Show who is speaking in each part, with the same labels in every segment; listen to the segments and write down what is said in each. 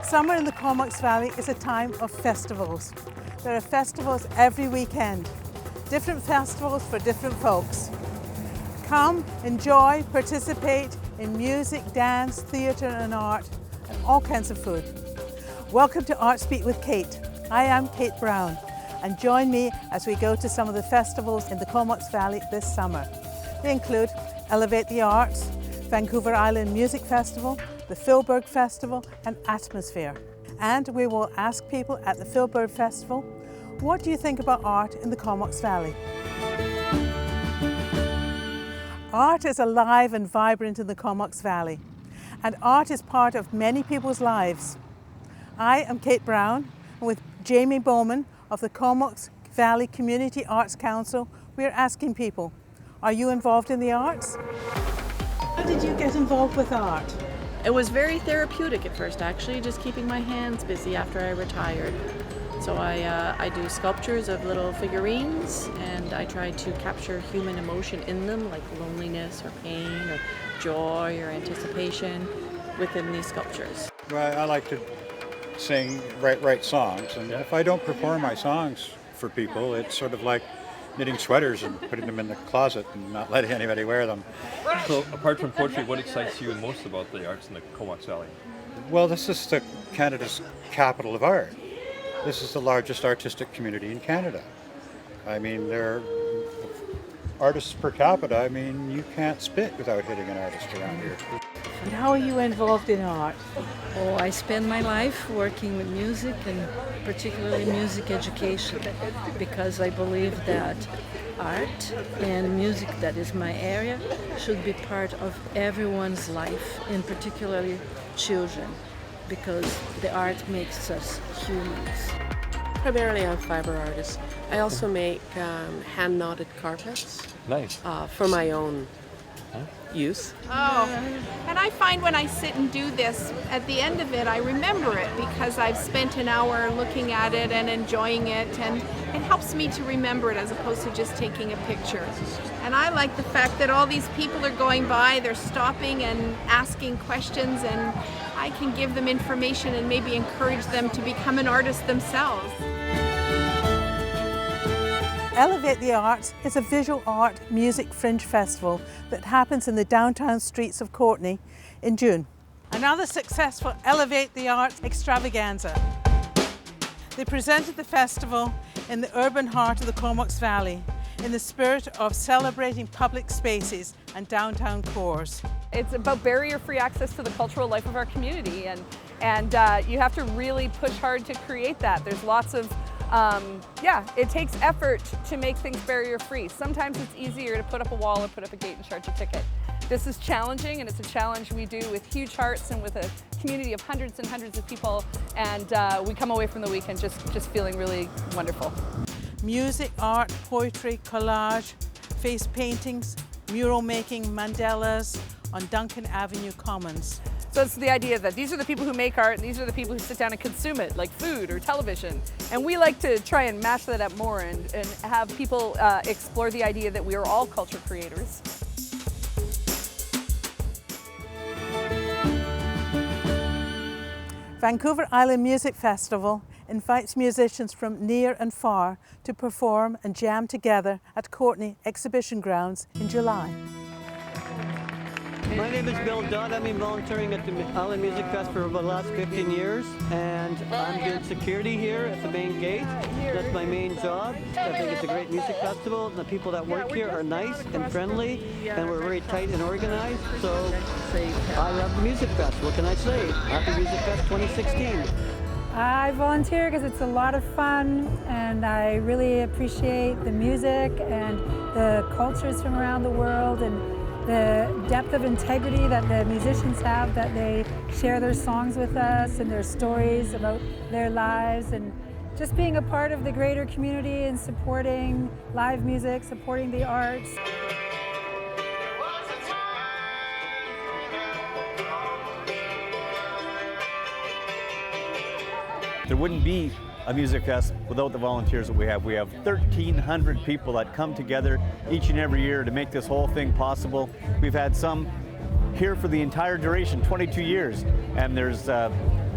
Speaker 1: Summer in the Comox Valley is a time of festivals. There are festivals every weekend, different festivals for different folks. Come, enjoy, participate in music, dance, theatre and art, and all kinds of food. Welcome to Art Speak with Kate. I am Kate Brown, and join me as we go to some of the festivals in the Comox Valley this summer. They include Elevate the Arts, Vancouver Island Music Festival, the Philburg Festival and Atmosphere. And we will ask people at the Philburg Festival, what do you think about art in the Comox Valley? Art is alive and vibrant in the Comox Valley, and art is part of many people's lives. I am Kate Brown, and with Jamie Bowman of the Comox Valley Community Arts Council, we are asking people, are you involved in the arts? How did you get involved with art?
Speaker 2: It was very therapeutic at first, actually, just keeping my hands busy after I retired. So I do sculptures of little figurines, and I try to capture human emotion in them, like loneliness or pain or joy or anticipation within these sculptures.
Speaker 3: Well, I like to sing, write songs, and if I don't perform my songs for people, it's sort of like knitting sweaters and putting them in the closet and not letting anybody wear them.
Speaker 4: So, apart from poetry, what excites you most about the arts in the Comox Valley?
Speaker 3: Well, this is Canada's capital of art. This is the largest artistic community in Canada. I mean, there are artists per capita. I mean, you can't spit without hitting an artist around here.
Speaker 1: And how are you involved in art?
Speaker 5: Oh, I spend my life working with music and particularly music education because I believe that art and music, that is my area, should be part of everyone's life, and particularly children, because the art makes us humans.
Speaker 6: Primarily I'm a fiber artist. I also make hand-knotted carpets.
Speaker 4: Nice.
Speaker 6: For my own use.
Speaker 7: Oh, and I find when I sit and do this, at the end of it, I remember it because I've spent an hour looking at it and enjoying it, and it helps me to remember it as opposed to just taking a picture. And I like the fact that all these people are going by, they're stopping and asking questions, and I can give them information and maybe encourage them to become an artist themselves.
Speaker 1: Elevate the Arts is a visual art music fringe festival that happens in the downtown streets of Courtenay in June. Another successful Elevate the Arts extravaganza. They presented the festival in the urban heart of the Comox Valley in the spirit of celebrating public spaces and downtown cores.
Speaker 8: It's about barrier-free access to the cultural life of our community, and you have to really push hard to create that. There's lots of it takes effort to make things barrier-free. Sometimes it's easier to put up a wall or put up a gate and charge a ticket. This is challenging, and it's a challenge we do with huge hearts and with a community of hundreds and hundreds of people, and we come away from the weekend just feeling really wonderful.
Speaker 1: Music, art, poetry, collage, face paintings, mural making, mandalas on Duncan Avenue Commons.
Speaker 8: So it's the idea that these are the people who make art, and these are the people who sit down and consume it, like food or television. And we like to try and mash that up more and have people explore the idea that we are all culture creators.
Speaker 1: Vancouver Island Music Festival invites musicians from near and far to perform and jam together at Courtenay Exhibition Grounds in July.
Speaker 9: My name is Bill Dodd. I've been volunteering at the Island Music Festival for the last 15 years, and I'm doing security here at the main gate. That's my main job. I think it's a great music festival. The people that work here are nice and friendly, and we're very tight and organized. So I love the Music Fest. What can I say? Happy Music Fest 2016.
Speaker 10: I volunteer because it's a lot of fun, and I really appreciate the music and the cultures from around the world, and the depth of integrity that the musicians have, that they share their songs with us and their stories about their lives, and just being a part of the greater community and supporting live music, supporting the arts.
Speaker 11: There wouldn't be a music fest without the volunteers that we have. We have 1,300 people that come together each and every year to make this whole thing possible. We've had some here for the entire duration, 22 years, and there's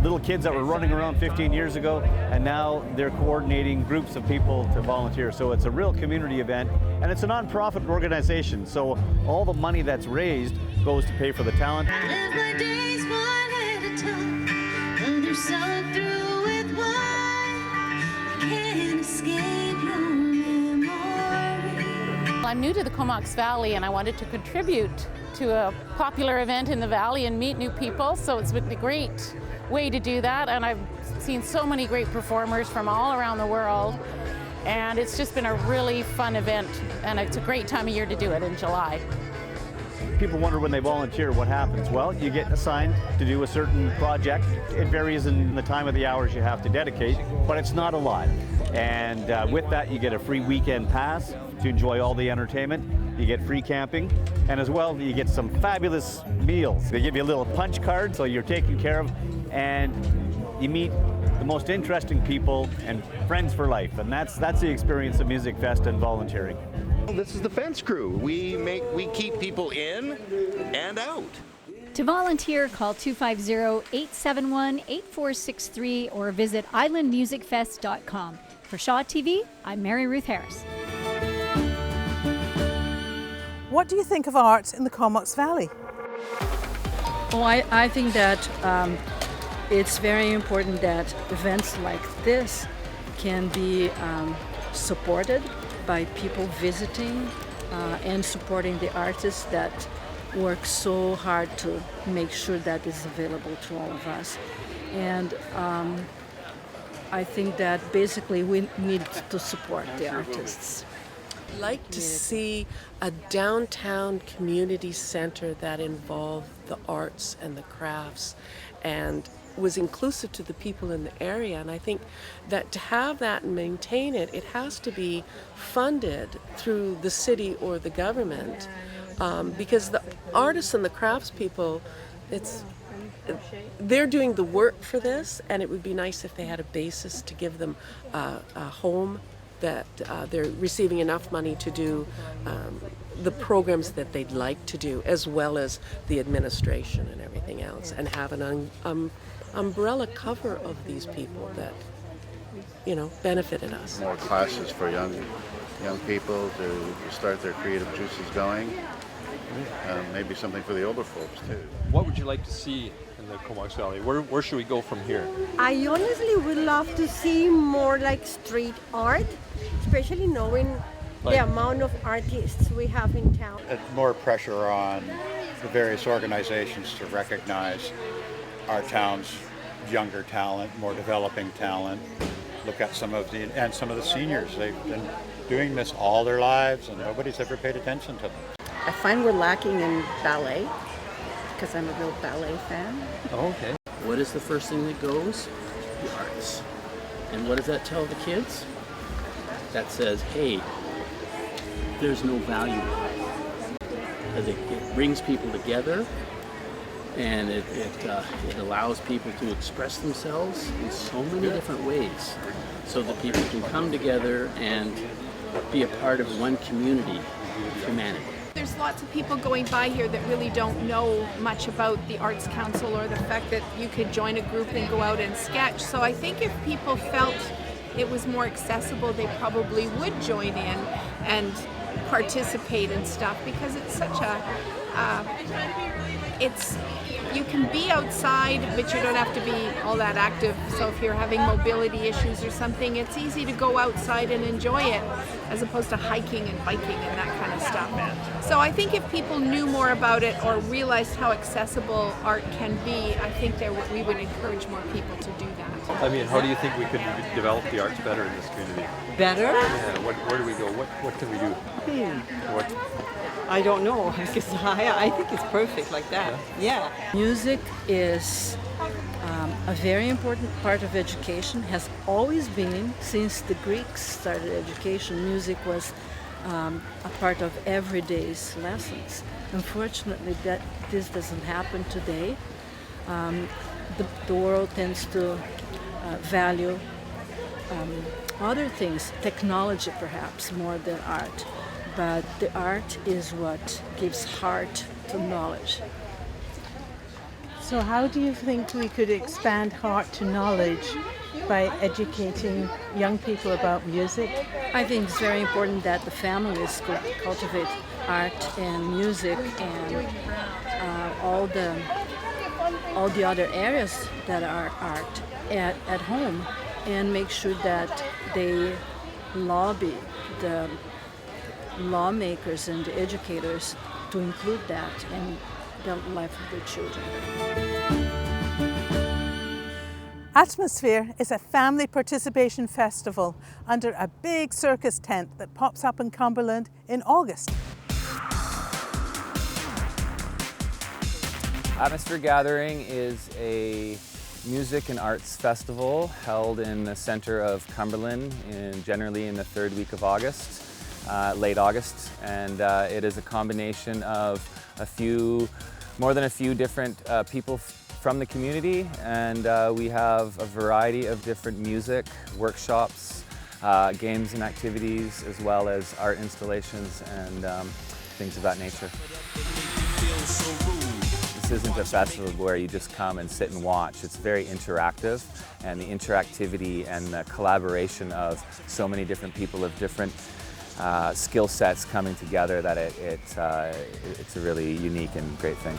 Speaker 11: little kids that were running around 15 years ago, and now they're coordinating groups of people to volunteer. So it's a real community event, and it's a nonprofit organization. So all the money that's raised goes to pay for the talent.
Speaker 12: I'm new to the Comox Valley and I wanted to contribute to a popular event in the valley and meet new people, so it's been a great way to do that, and I've seen so many great performers from all around the world, and it's just been a really fun event, and it's a great time of year to do it in July.
Speaker 11: People wonder when they volunteer what happens. Well, you get assigned to do a certain project. It varies in the time of the hours you have to dedicate, but it's not a lot. And with that, you get a free weekend pass to enjoy all the entertainment. You get free camping, and as well, you get some fabulous meals. They give you a little punch card, so you're taken care of, and you meet the most interesting people and friends for life. And that's the experience of Music Fest and volunteering.
Speaker 13: This is the fence crew. We keep people in and out.
Speaker 14: To volunteer, call 250-871-8463 or visit islandmusicfest.com. For Shaw TV, I'm Mary Ruth Harris.
Speaker 1: What do you think of art in the Comox Valley?
Speaker 5: Well, I think that it's very important that events like this can be supported by people visiting and supporting the artists that work so hard to make sure that is available to all of us. And I think that basically we need to support the artists.
Speaker 6: I'd like to see a downtown community center that involved the arts and the crafts and was inclusive to the people in the area. And I think that to have that and maintain it, it has to be funded through the city or the government, because the artists and the craftspeople, they're doing the work for this, and it would be nice if they had a basis to give them a home, that they're receiving enough money to do the programs that they'd like to do, as well as the administration and everything else, and have an umbrella cover of these people that, benefited us.
Speaker 15: More classes for young people to start their creative juices going. Maybe something for the older folks too.
Speaker 4: What would you like to see in the Comox Valley? Where should we go from here?
Speaker 16: I honestly would love to see more like street art, especially knowing the amount of artists we have in town.
Speaker 3: More pressure on the various organizations to recognize our town's younger talent, more developing talent. Look at some of the seniors. They've been doing this all their lives and nobody's ever paid attention to them.
Speaker 17: I find we're lacking in ballet, because I'm a real ballet fan.
Speaker 4: Oh, okay.
Speaker 18: What is the first thing that goes? The arts. And what does that tell the kids? That says, hey, there's no value. Because it brings people together, and it allows people to express themselves in so many different ways, so that people can come together and be a part of one community of humanity.
Speaker 7: There's lots of people going by here that really don't know much about the Arts Council or the fact that you could join a group and go out and sketch. So I think if people felt it was more accessible, they probably would join in and participate and stuff, because it's such a you can be outside, but you don't have to be all that active. So if you're having mobility issues or something, it's easy to go outside and enjoy it, as opposed to hiking and biking and that kind of stuff. So I think if people knew more about it or realized how accessible art can be, I think we would encourage more people to do that.
Speaker 4: I mean, how do you think we could develop the arts better in this community?
Speaker 19: Better?
Speaker 4: Yeah, where do we go? What can we do?
Speaker 19: I don't know, because I think it's perfect like that. Yeah.
Speaker 5: Music is a very important part of education, has always been since the Greeks started education. Music was a part of everyday's lessons. Unfortunately, this doesn't happen today. The world tends to value other things, technology perhaps, more than art. But the art is what gives heart to knowledge.
Speaker 1: So how do you think we could expand Heart to Knowledge by educating young people about music?
Speaker 5: I think it's very important that the families could cultivate art and music and all the other areas that are art at home, and make sure that they lobby the lawmakers and the educators to include that in the life of their children.
Speaker 1: Atmosphere is a family participation festival under a big circus tent that pops up in Cumberland in August.
Speaker 20: Atmosphere Gathering is a music and arts festival held in the center of Cumberland, generally in the third week of August, late August, and it is a combination of more than a few different people from the community, and we have a variety of different music, workshops, games and activities, as well as art installations and things of that nature. This isn't a festival where you just come and sit and watch. It's very interactive, and the interactivity and the collaboration of so many different people of different skill sets coming together that it's a really unique and great thing.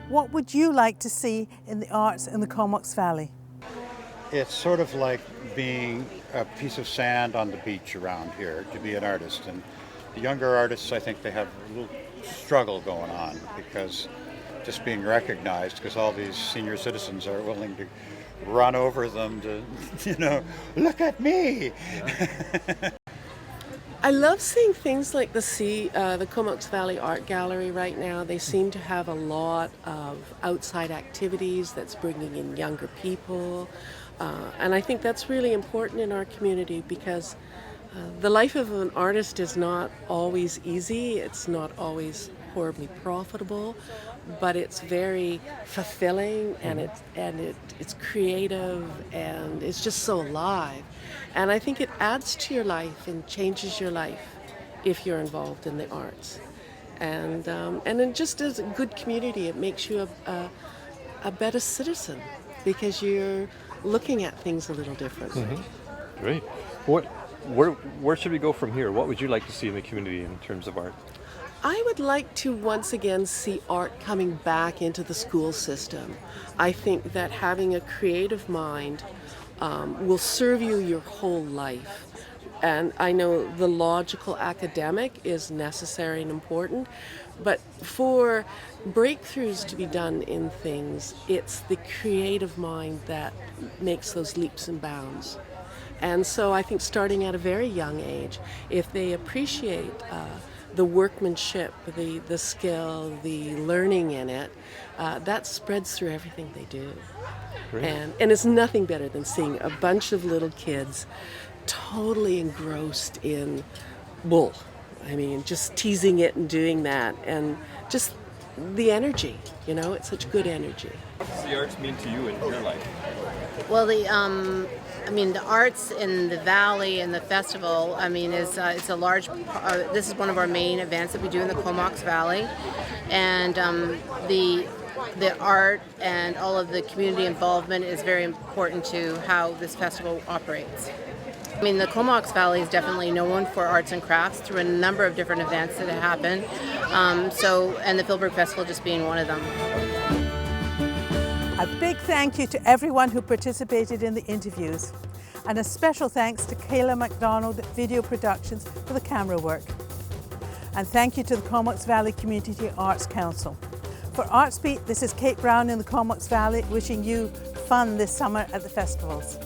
Speaker 1: What would you like to see in the arts in the Comox Valley?
Speaker 3: It's sort of like being a piece of sand on the beach around here to be an artist. And the younger artists, I think they have a little struggle going on because just being recognized, because all these senior citizens are willing to run over them to, look at me.
Speaker 6: I love seeing things like the Comox Valley Art Gallery right now. They seem to have a lot of outside activities that's bringing in younger people. And I think that's really important in our community because the life of an artist is not always easy. It's not always horribly profitable, but it's very fulfilling, and it's creative, and it's just so alive. And I think it adds to your life and changes your life if you're involved in the arts. And then just as a good community, it makes you a better citizen because you're looking at things a little differently.
Speaker 4: Mm-hmm. Great. Where should we go from here? What would you like to see in the community in terms of art?
Speaker 6: I would like to once again see art coming back into the school system. I think that having a creative mind will serve you your whole life. And I know the logical academic is necessary and important, but for breakthroughs to be done in things, it's the creative mind that makes those leaps and bounds. And so I think starting at a very young age, if they appreciate the workmanship, the skill, the learning in it, that spreads through everything they do.
Speaker 4: Great.
Speaker 6: And it's nothing better than seeing a bunch of little kids totally engrossed in wool. I mean, just teasing it and doing that, and just the energy, it's such good energy.
Speaker 4: What does the arts mean to you in your life?
Speaker 21: Well, the arts in the valley and the festival, it's a large. This is one of our main events that we do in the Comox Valley, and the art and all of the community involvement is very important to how this festival operates. The Comox Valley is definitely known for arts and crafts through a number of different events that happen. And the Philbrook Festival just being one of them.
Speaker 1: A big thank you to everyone who participated in the interviews, and a special thanks to Kayla MacDonald at Video Productions for the camera work. And thank you to the Comox Valley Community Arts Council. For ArtsBeat, this is Kate Brown in the Comox Valley, wishing you fun this summer at the festivals.